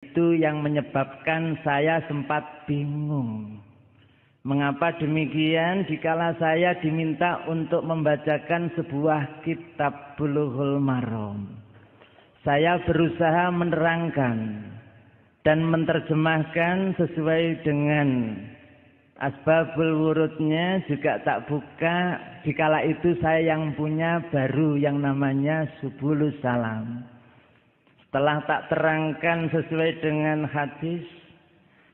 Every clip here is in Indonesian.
Itu yang menyebabkan saya sempat bingung. Mengapa demikian dikala saya diminta untuk membacakan sebuah kitab Bulughul Maram. Saya berusaha menerangkan dan menerjemahkan sesuai dengan asbabul wurudnya, juga tak buka. Dikala itu saya yang punya baru yang namanya Subulus Salam. Setelah tak terangkan sesuai dengan hadis,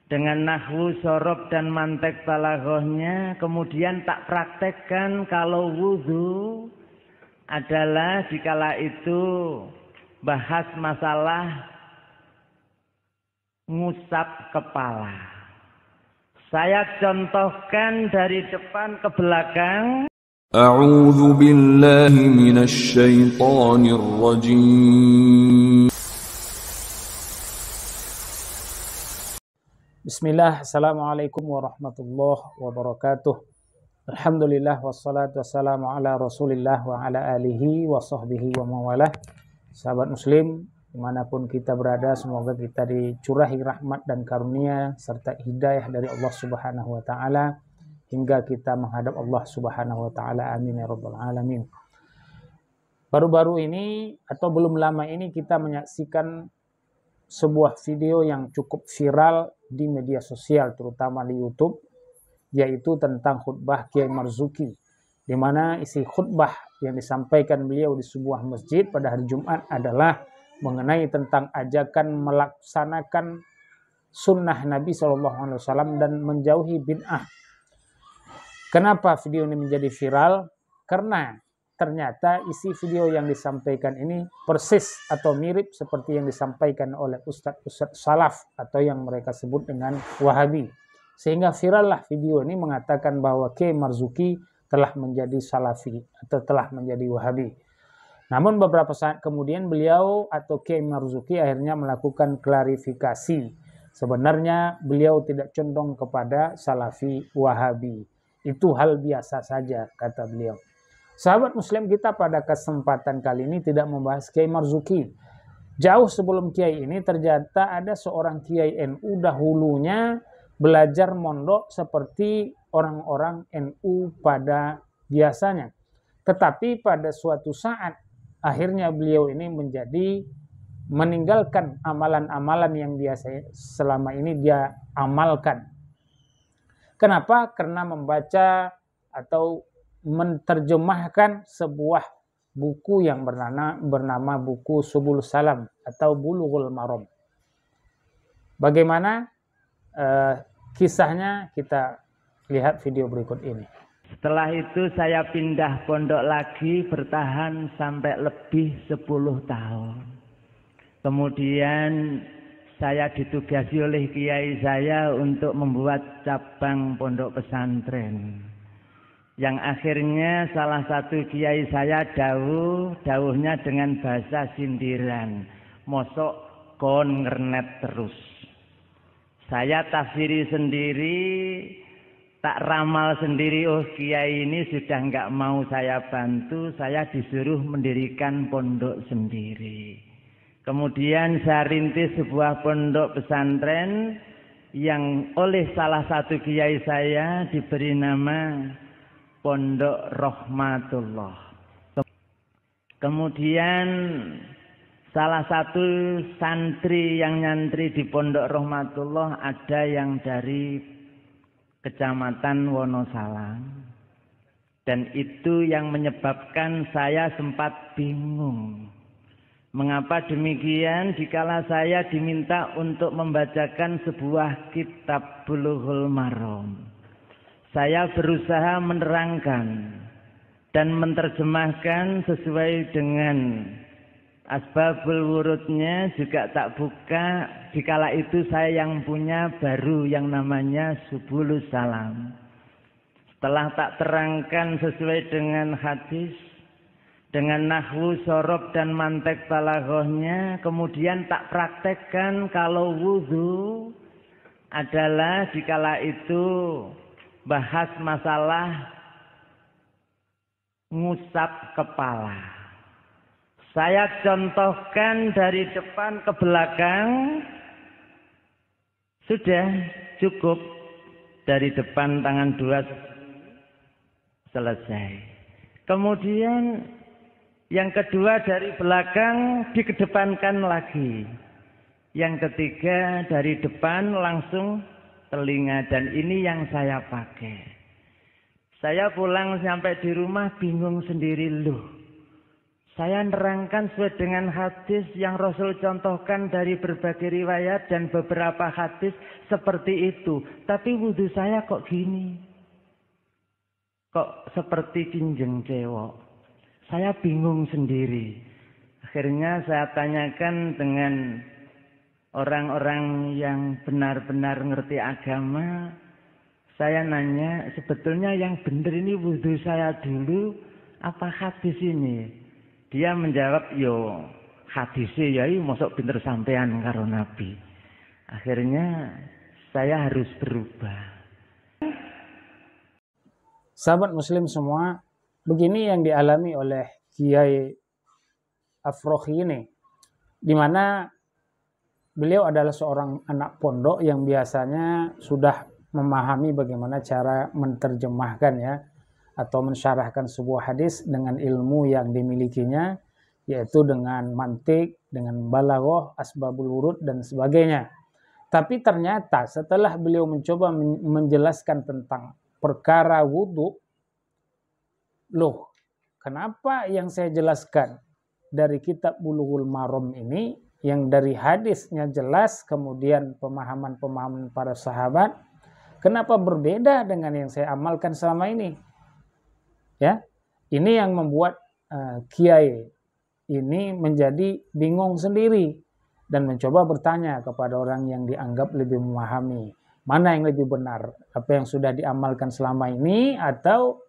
dengan nahwu, sorob dan mantek balaghahnya, kemudian tak praktekkan kalau wudhu adalah dikala itu bahas masalah ngusap kepala. Saya contohkan dari depan ke belakang. A'udzu billahi minasy syaithanir rajim. Bismillah, assalamualaikum warahmatullahi wabarakatuh. Alhamdulillah wassalatu wassalamu ala rasulillah wa ala alihi wa sahbihi wa mawalah. Sahabat muslim, dimanapun kita berada, semoga kita dicurahi rahmat dan karunia serta hidayah dari Allah subhanahu wa ta'ala hingga kita menghadap Allah subhanahu wa ta'ala. Amin ya rabbal alamin. Baru-baru ini atau belum lama ini kita menyaksikan sebuah video yang cukup viral di media sosial, terutama di YouTube, yaitu tentang khutbah Kiai Marzuki, di mana isi khutbah yang disampaikan beliau di sebuah masjid pada hari Jumat adalah mengenai tentang ajakan melaksanakan sunnah Nabi SAW dan menjauhi bid'ah. Kenapa video ini menjadi viral? Karena ternyata isi video yang disampaikan ini persis atau mirip seperti yang disampaikan oleh ustadz-ustadz salaf atau yang mereka sebut dengan Wahabi. Sehingga virallah video ini mengatakan bahwa Kiai Marzuki telah menjadi salafi atau telah menjadi Wahabi. Namun beberapa saat kemudian beliau atau Kiai Marzuki akhirnya melakukan klarifikasi. Sebenarnya beliau tidak condong kepada salafi Wahabi. Itu hal biasa saja, kata beliau. Sahabat muslim, kita pada kesempatan kali ini tidak membahas Kiai Marzuki. Jauh sebelum Kiai ini ternyata ada seorang Kiai NU dahulunya belajar mondok seperti orang-orang NU pada biasanya. Tetapi pada suatu saat akhirnya beliau ini meninggalkan amalan-amalan yang biasa selama ini dia amalkan. Kenapa? Karena membaca atau menerjemahkan sebuah buku yang bernama buku Subulus Salam atau Bulughul Maram. Bagaimana kisahnya? Kita lihat video berikut ini. Setelah itu saya pindah pondok lagi, bertahan sampai lebih 10 tahun. Kemudian saya ditugasi oleh kiai saya untuk membuat cabang pondok pesantren. Yang akhirnya salah satu kiai saya dawuhnya dengan bahasa sindiran, mosok kon ngernet terus. Saya tafsiri sendiri, tak ramal sendiri, oh kiai ini sudah enggak mau saya bantu, saya disuruh mendirikan pondok sendiri. Kemudian saya rintis sebuah pondok pesantren yang oleh salah satu kiai saya diberi nama Pondok Rahmatullah. Kemudian salah satu santri yang nyantri di Pondok Rahmatullah ada yang dari Kecamatan Wonosalam. Dan itu yang menyebabkan saya sempat bingung. Mengapa demikian dikala saya diminta untuk membacakan sebuah kitab Bulughul Maram. Saya berusaha menerangkan dan menerjemahkan sesuai dengan asbabul wurudnya, juga tak buka. Dikala itu saya yang punya baru yang namanya Subulus Salam. Setelah tak terangkan sesuai dengan hadis, dengan nahwu, sorob dan mantek balaghahnya, kemudian tak praktekkan kalau wudhu adalah dikala itu bahas masalah ngusap kepala. Saya contohkan dari depan ke belakang. Sudah cukup dari depan tangan dua selesai. Kemudian yang kedua dari belakang dikedepankan lagi. Yang ketiga dari depan langsung telinga, dan ini yang saya pakai. Saya pulang sampai di rumah bingung sendiri, loh. Saya nerangkan sesuai dengan hadis yang Rasul contohkan dari berbagai riwayat dan beberapa hadis seperti itu. Tapi wudhu saya kok gini? Kok seperti kinjeng cewek? Saya bingung sendiri. Akhirnya saya tanyakan dengan orang-orang yang benar-benar ngerti agama. Saya nanya, sebetulnya yang benar ini wudhu saya dulu apa hadis ini? Dia menjawab, yo hadisnya ya masuk pinter sampean karo Nabi. Akhirnya saya harus berubah. Sahabat muslim semua, begini yang dialami oleh Kiai Afrohi ini, di mana beliau adalah seorang anak pondok yang biasanya sudah memahami bagaimana cara menerjemahkan ya, atau mensyarahkan sebuah hadis dengan ilmu yang dimilikinya, yaitu dengan mantik, dengan balaghah, asbabul wurud, dan sebagainya. Tapi ternyata setelah beliau mencoba menjelaskan tentang perkara wudhu, loh, kenapa yang saya jelaskan dari kitab Bulughul Maram ini, yang dari hadisnya jelas, kemudian pemahaman-pemahaman para sahabat, kenapa berbeda dengan yang saya amalkan selama ini? Ya, ini yang membuat kiai ini menjadi bingung sendiri dan mencoba bertanya kepada orang yang dianggap lebih memahami, mana yang lebih benar, apa yang sudah diamalkan selama ini atau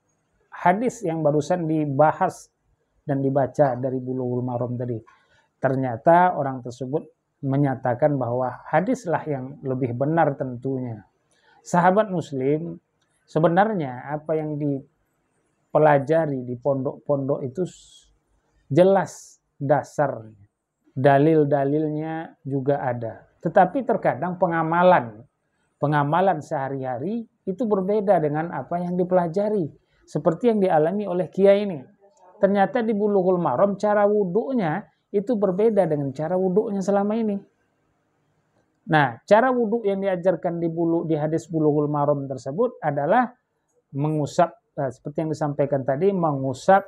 hadis yang barusan dibahas dan dibaca dari Bulughul Maram tadi. Ternyata orang tersebut menyatakan bahwa hadislah yang lebih benar tentunya. Sahabat muslim, sebenarnya apa yang dipelajari di pondok-pondok itu jelas dasarnya. Dalil-dalilnya juga ada. Tetapi terkadang pengamalan sehari-hari itu berbeda dengan apa yang dipelajari. Seperti yang dialami oleh kiai ini. Ternyata di Bulughul Maram cara wudhunya itu berbeda dengan cara wudhunya selama ini. Nah, cara wudhu yang diajarkan di hadis Bulughul Maram tersebut adalah mengusap, seperti yang disampaikan tadi, mengusap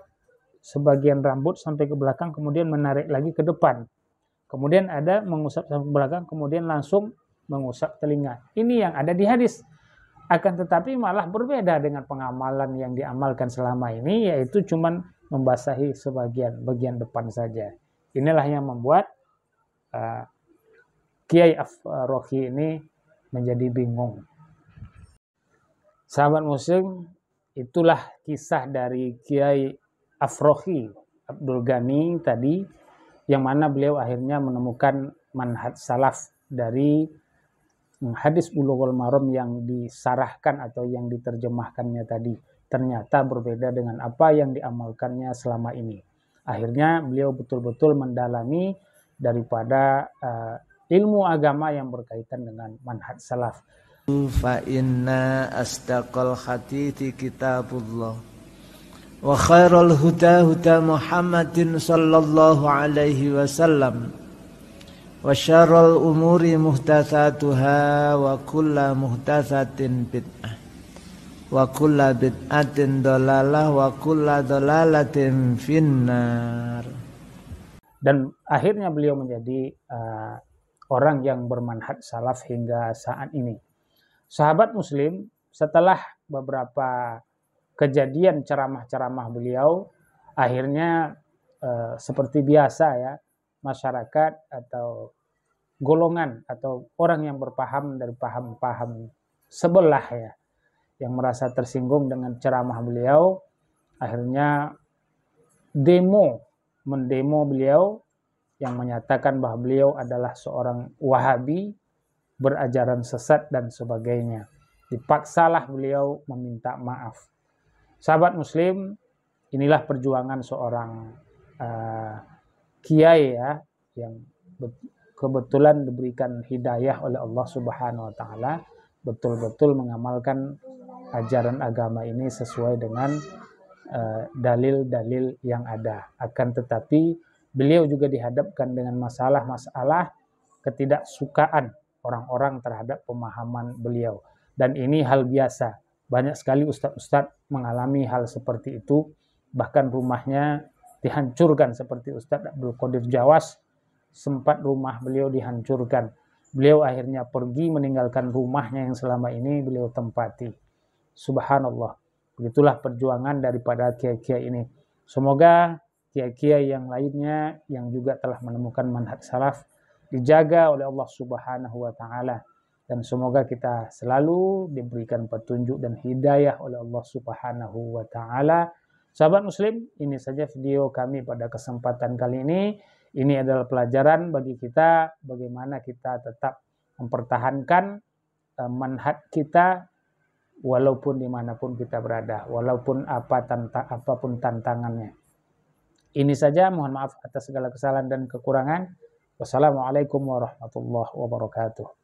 sebagian rambut sampai ke belakang, kemudian menarik lagi ke depan. Kemudian ada mengusap sampai ke belakang, kemudian langsung mengusap telinga. Ini yang ada di hadis. Akan tetapi malah berbeda dengan pengamalan yang diamalkan selama ini, yaitu cuman membasahi bagian depan saja. Inilah yang membuat Kiai Afrohi ini menjadi bingung. Sahabat muslim, itulah kisah dari Kiai Afrohi Abdul Ghani tadi, yang mana beliau akhirnya menemukan manhaj salaf dari hadis Bulughul Maram yang disarahkan atau yang diterjemahkannya tadi. Ternyata berbeda dengan apa yang diamalkannya selama ini. Akhirnya beliau betul-betul mendalami daripada ilmu agama yang berkaitan dengan manhaj salaf. Fa inna asdaqal hadithi kitabullah wa khairul huda huda Muhammadin sallallahu alaihi wasallam wa syarrul umuri muhdatsatuha wa kullu muhdatsatin bid'ah wa kullu bid'atin dhalalah wa kullu dhalalatin finnar. Dan akhirnya beliau menjadi orang yang bermanhaj salaf hingga saat ini. Sahabat muslim, setelah beberapa kejadian ceramah-ceramah beliau, akhirnya seperti biasa ya, masyarakat atau golongan atau orang yang berpaham dari paham-paham sebelah ya, yang merasa tersinggung dengan ceramah beliau, akhirnya mendemo beliau, yang menyatakan bahwa beliau adalah seorang Wahabi, berajaran sesat dan sebagainya. Dipaksalah beliau meminta maaf. Sahabat muslim, inilah perjuangan seorang kiai ya, yang kebetulan diberikan hidayah oleh Allah Subhanahu wa taala, betul-betul mengamalkan ajaran agama ini sesuai dengan dalil-dalil yang ada. Akan tetapi beliau juga dihadapkan dengan masalah-masalah ketidaksukaan orang-orang terhadap pemahaman beliau. Dan ini hal biasa. Banyak sekali ustadz-ustadz mengalami hal seperti itu. Bahkan rumahnya dihancurkan seperti Ustadz Abdul Qadir Jawas. Sempat rumah beliau dihancurkan. Beliau akhirnya pergi meninggalkan rumahnya yang selama ini beliau tempati. Subhanallah. Begitulah perjuangan daripada kiai-kiai ini. Semoga kiai-kiai yang lainnya yang juga telah menemukan manhaj salaf dijaga oleh Allah Subhanahu wa taala, dan semoga kita selalu diberikan petunjuk dan hidayah oleh Allah Subhanahu wa taala. Sahabat muslim, ini saja video kami pada kesempatan kali ini. Ini adalah pelajaran bagi kita bagaimana kita tetap mempertahankan manhaj kita walaupun dimanapun kita berada, walaupun apapun tantangannya. Ini saja, mohon maaf atas segala kesalahan dan kekurangan. Wassalamualaikum warahmatullahi wabarakatuh.